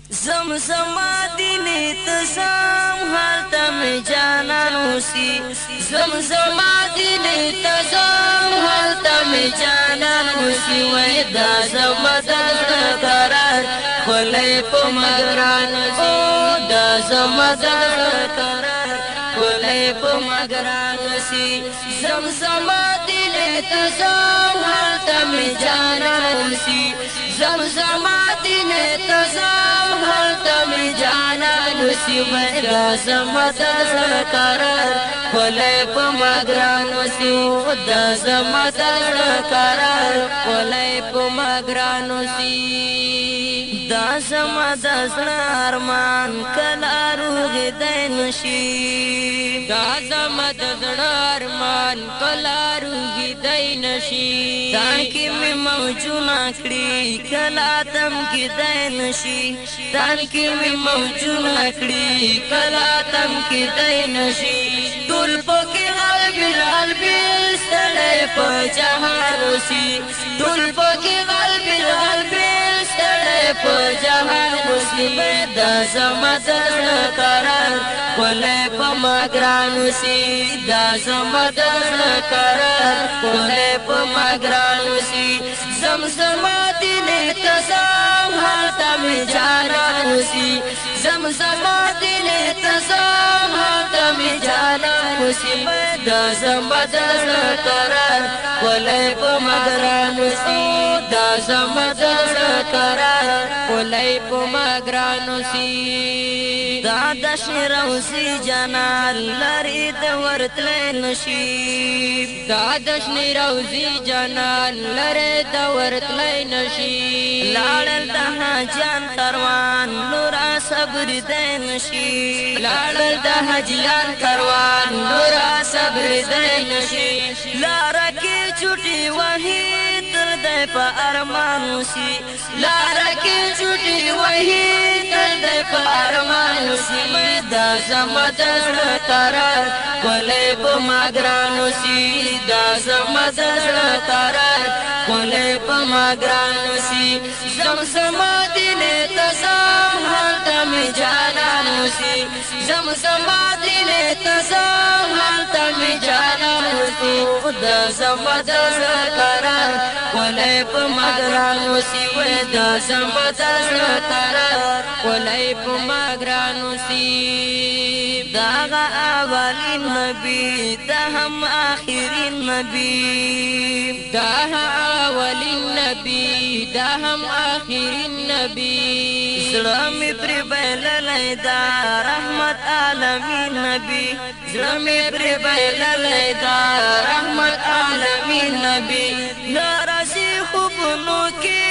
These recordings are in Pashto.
زمزما دینی تزام حالتا می جانانو سی زمزما دینی تزام حالتا می جانانو سی وی دا زمدر قرار خلی پا مگرانو سی دا زمدر قرار خلی پا مگرانو سی زمزما دینی تزام حالتا می جانانو سی زمزما دینی تزام حالتا می جانانو سی وی دا زمدر قرار خلی پا مگرانو سی دا زمدر قرار خلی پا مگرانو سی دا زمدر ارمان کلا روغ دین شی دا زمدر ارمان کلا روغ دین شی تانکی می موجونا کری کلا تم کی دین شی تانکی می موجونا کری کلا تم کی دین شی ټول پکې قلبي ستړی په جهان سی ټول پکې قلبي ستړی په جهان سی دا زمدر قرار خلی په مگرانو سی دا زمدر قرار خلی په مگرانو سی زمزما دینی تزام حالتا می جانانو سی زمزما دینی تزام حالتا می جانانو سی دا زمدر قرار خلی پا مگرانو سی دا زمدر قرار خلی پا مگرانو سی دا دشن روزی جانان لری دورتلی نشی دا دشن روزی جانان لری دورتلی نشی لالل دها جان کروان نورا صبر دین شی لالل دها جان کروان نورا صبر دین شی لارا کی چھوٹی وہی تر دے پا ارمانو سی لارا کی چھوٹی وہی تر دے پا ارمانو سی دا زمدر قرار خلی پا مگرانو سی دا زمدر قرار خلی پا مگرانو سی زمزما دینی تزام حالتا می جانانو سی زمزما دینی تزام حالتا می جانانو سی دا زمدر قرار خلی پا مگرانو سی و دا زمدر قرار خلی پا مگرانو سی داغا اولین نبی دا هم آخرین نبی دا اولین نبی دا هم آخرین نبی زرمی پر بیللی دا رحمت عالمین نبی زرمی پر بیللی دا رحمت عالمین نبی نارسی خوبنو کی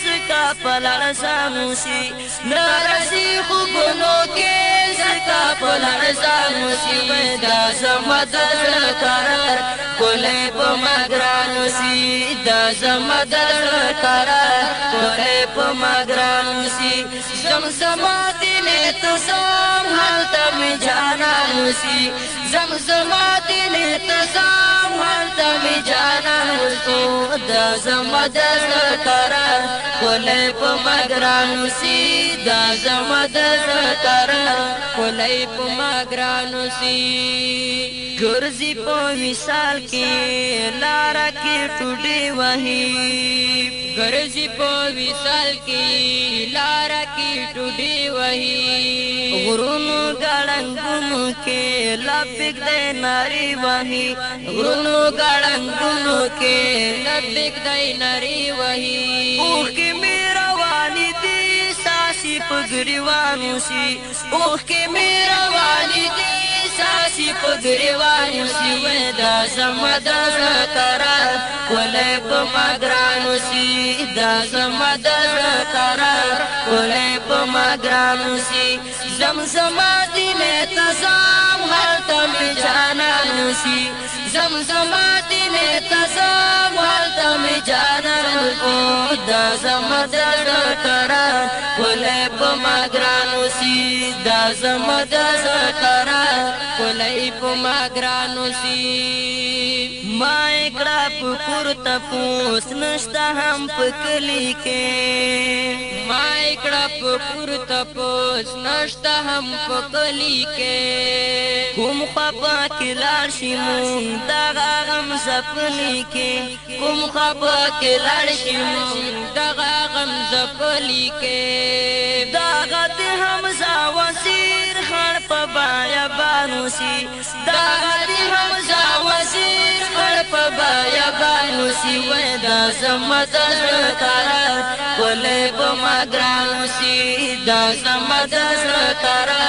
سکا پلرزانو سی نارسی خوبنو کی سکا پلرزانو سی دا زمدر قرار خلی پا مگرانو سی دا زمدر قرار خلی پا مگرانو سی زمزما دینی تزام حالتا می جانانو سی زمزما دینی تزام حالتا می جانانو سی دا زمدر قرار خلی پا مگرانو سی دا زمدر قرار خلی پا مگرانو سی گرزی پا مثال کی لارا کی ٹوڑی وہی گرزی پا مثال کی لارا کی ٹوڑی وہی غرونو گڑنگونو کے لپک دے ناری وہی غرونو گڑنگونو کے لپک دے ناری وہی اوہ کی میرا والدی ساسی پگریوانو سی اوہ کی میرا والدی ساسی پگریوانو سی ویدا زمدر قرار خلی پا مگرانو سی دا زمدر قرار خلی پا مگرانو سی زمزما دینی تزام حالتا می جانانو سی زمزما دینی تزام حالتا می جانانو سی دا زمدر قرار خلی پا مگرانو سی دا زمدر قرار خلی پا مگرانو سی ما اکڑا پکور تپوس نشتا ہم پکلی کے ما اکڑا پپور تپوس نشتا هم پکلی کے کم خپا کلار شمون داغا غم زپلی کے کم خپا کلار شمون داغا غم زپلی کے داغا دی حمزہ وزیر خان پا بایا بانوسی داغا دی حمزہ وزیر خان پا بایا بانوسی ویدا زمدر تارا کولے پا مگرانوسی دا زمدر تارا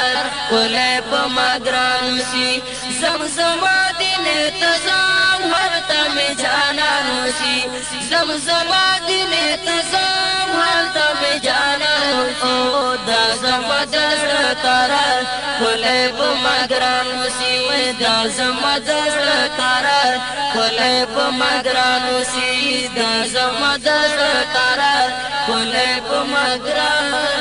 کولے پا مگرانوسی زمزمہ دین تزام ہر تم جانانوسی زمزمہ دین تزام ہر تم جانانوسی دا زمدر تارا کولے پا مگرانوسی دا زمدر تارا کولے پا مگرانوسی دا زمدر تارا کولے پا مگرانوسی